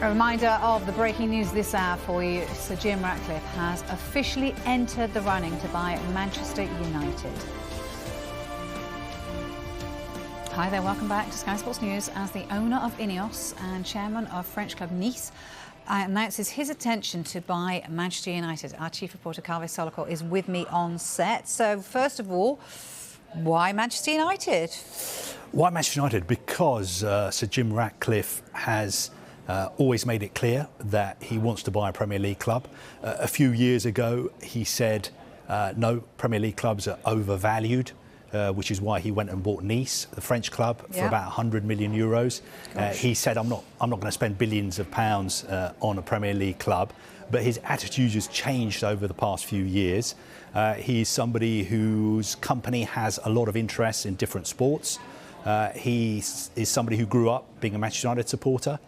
A reminder of the breaking news this hour for you. Sir Jim Ratcliffe has officially entered the running to buy Manchester United. Hi there, welcome back to Sky Sports News. As the owner of INEOS and chairman of French club Nice announces his intention to buy Manchester United, our chief reporter Kaveh Solhekol is with me on set. So first of all, why Manchester United? Why Manchester United? Because Sir Jim Ratcliffe has always made it clear that he wants to buy a Premier League club. A few years ago, he said, no, Premier League clubs are overvalued, which is why he went and bought Nice, the French club, for about 100 million euros. He said, I'm not going to spend billions of pounds on a Premier League club. But his attitude has changed over the past few years. He's somebody whose company has a lot of interest in different sports. He is somebody who grew up being a Manchester United supporter.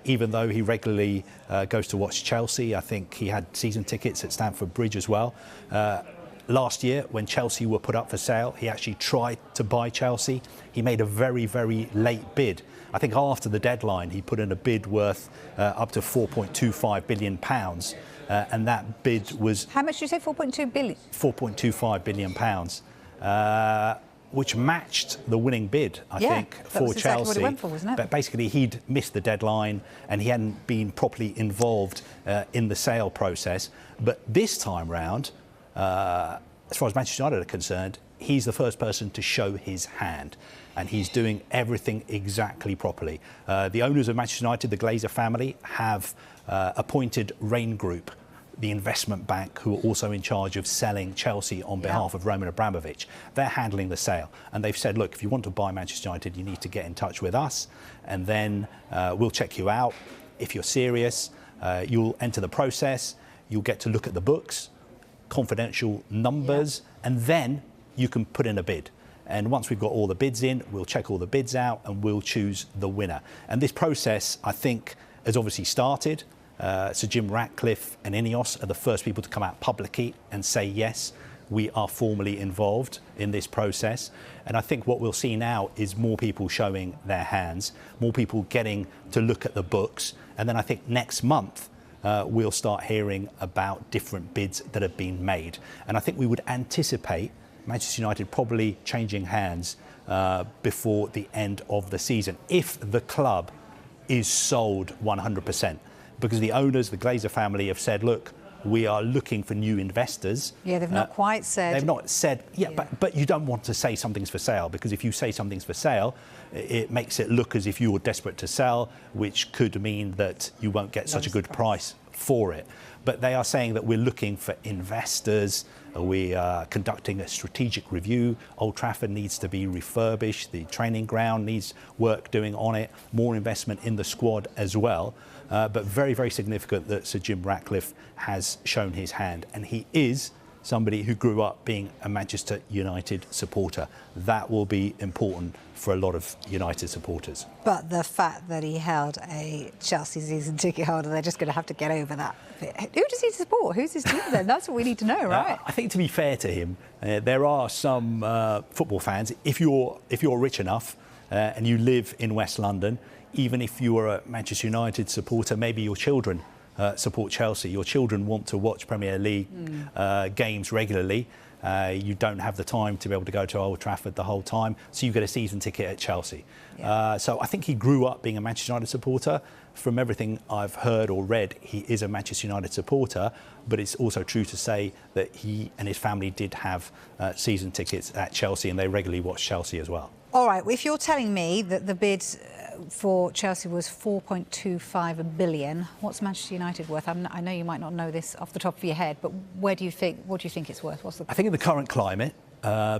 Even though he regularly goes to watch Chelsea, I think he had season tickets at Stamford Bridge as well. Last year, when Chelsea were put up for sale, he actually tried to buy Chelsea. He made a very, very late bid. I think after the deadline, he put in a bid worth up to £4.25 billion. And that bid was... How much did you say, 4.2 billion? £4.25 billion. Which matched the winning bid, I think, for Chelsea. Exactly what it went for, wasn't it? But basically, he'd missed the deadline and he hadn't been properly involved in the sale process. But this time round, as far as Manchester United are concerned, he's the first person to show his hand. And he's doing everything exactly properly. The owners of Manchester United, the Glazer family, have appointed Rain Group, the investment bank, who are also in charge of selling Chelsea on behalf of Roman Abramovich. They're handling the sale. And they've said, look, if you want to buy Manchester United, you need to get in touch with us. And then we'll check you out. If you're serious, you'll enter the process. You'll get to look at the books, confidential numbers, and then you can put in a bid. And once we've got all the bids in, we'll check all the bids out and we'll choose the winner. And this process, I think, has obviously started. Sir Jim Ratcliffe and INEOS are the first people to come out publicly and say, yes, we are formally involved in this process. And I think what we'll see now is more people showing their hands, more people getting to look at the books. And then I think next month, we'll start hearing about different bids that have been made. And I think we would anticipate Manchester United probably changing hands before the end of the season, if the club is sold 100%. Because the owners, the Glazer family, have said, look, we are looking for new investors. Yeah, they've not quite said. They've not said, but you don't want to say something's for sale, because if you say something's for sale, it makes it look as if you're desperate to sell, which could mean that you won't get such a good price for it. But they are saying that we're looking for investors. We are conducting a strategic review. Old Trafford needs to be refurbished. The training ground needs work doing on it. More investment in the squad as well. But very, very significant that Sir Jim Ratcliffe has shown his hand. And he is somebody who grew up being a Manchester United supporter. That will be important for a lot of United supporters. But the fact that he held a Chelsea season ticket holder, they're just going to have to get over that bit. Who does he support? Who's his team then? That's what we need to know, right? I think, to be fair to him, there are some football fans. If you're rich enough and you live in West London, even if you are a Manchester United supporter, maybe your children support Chelsea. Your children want to watch Premier League games regularly. You don't have the time to be able to go to Old Trafford the whole time, so you get a season ticket at Chelsea. So I think he grew up being a Manchester United supporter. From everything I've heard or read, he is a Manchester United supporter, but it's also true to say that he and his family did have season tickets at Chelsea, and they regularly watch Chelsea as well. All right, if you're telling me that the bid for Chelsea was 4.25 billion, what's Manchester United worth? I know you might not know this off the top of your head, but what do you think it's worth? I think in the current climate,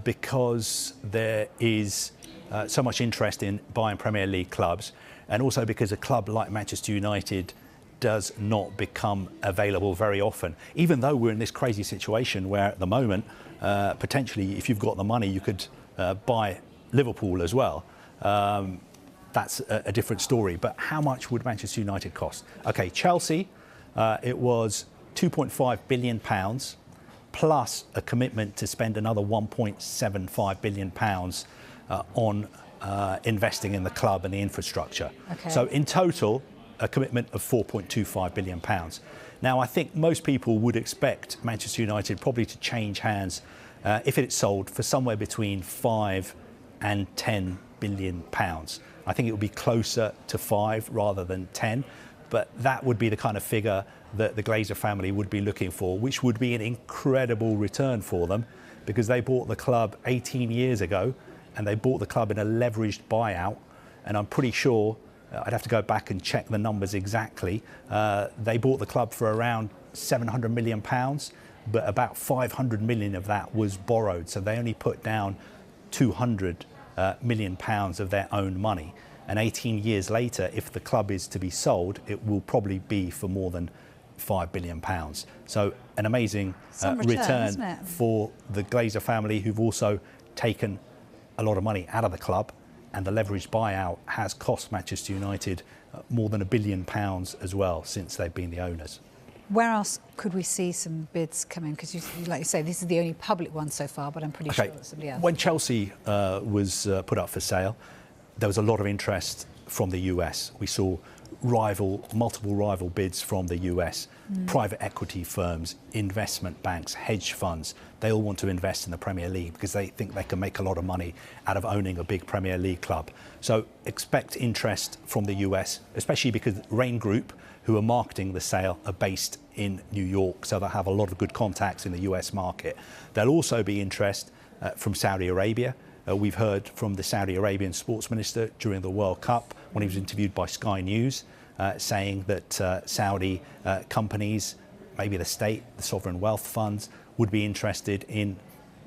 because there is so much interest in buying Premier League clubs, and also because a club like Manchester United does not become available very often, even though we're in this crazy situation where at the moment, potentially, if you've got the money, you could buy Liverpool as well. That's a different story. But how much would Manchester United cost? OK, Chelsea, it was £2.5 billion plus a commitment to spend another £1.75 billion on investing in the club and the infrastructure. Okay. So in total, a commitment of £4.25 billion. Now, I think most people would expect Manchester United probably to change hands if it's sold for somewhere between 5 and 10 billion pounds. I think it would be closer to 5 rather than 10, but that would be the kind of figure that the Glazer family would be looking for, which would be an incredible return for them, because they bought the club 18 years ago and they bought the club in a leveraged buyout. And I'm pretty sure, I'd have to go back and check the numbers exactly, they bought the club for around £700 million, but about 500 million of that was borrowed. So they only put down 200 million pounds of their own money. And 18 years later, if the club is to be sold, it will probably be for more than £5 billion. So an amazing return for the Glazer family, who've also taken a lot of money out of the club, and the leveraged buyout has cost Manchester United more than £1 billion as well since they've been the owners. Where else could we see some bids come in? Because, like you say, this is the only public one so far, but I'm pretty sure there's somebody else. When Chelsea was put up for sale, there was a lot of interest from the US. We saw multiple rival bids from the US. Private equity firms, investment banks, hedge funds, they all want to invest in the Premier League because they think they can make a lot of money out of owning a big Premier League club. So expect interest from the US, especially because Rain Group, who are marketing the sale, are based in New York, so they'll have a lot of good contacts in the US market. There'll also be interest from Saudi Arabia. We've heard from the Saudi Arabian sports minister during the World Cup when he was interviewed by Sky News, saying that Saudi companies, maybe the state, the sovereign wealth funds, would be interested in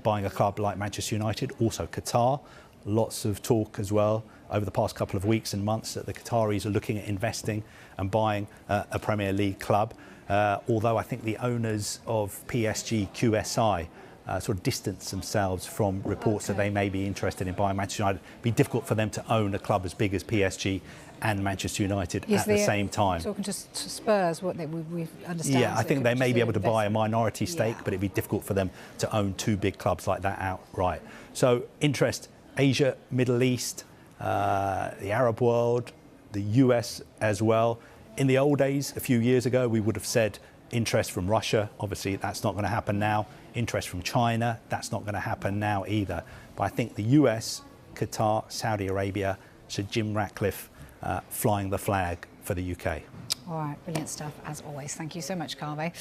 buying a club like Manchester United. Also Qatar, lots of talk as well over the past couple of weeks and months that the Qataris are looking at investing and buying a Premier League club. Although I think the owners of PSG, QSI, sort of distance themselves from reports that they may be interested in buying Manchester United. It'd be difficult for them to own a club as big as PSG and Manchester United at the same time. Talking to Spurs, what we understand. Yeah, I think they may be able to buy a minority stake, but it'd be difficult for them to own two big clubs like that outright. So interest, Asia, Middle East, the Arab world, the US as well. In the old days, a few years ago, we would have said interest from Russia. Obviously, that's not going to happen now. Interest from China, that's not going to happen now either. But I think the US, Qatar, Saudi Arabia, Sir Jim Ratcliffe flying the flag for the UK. All right, brilliant stuff as always. Thank you so much, Kaveh.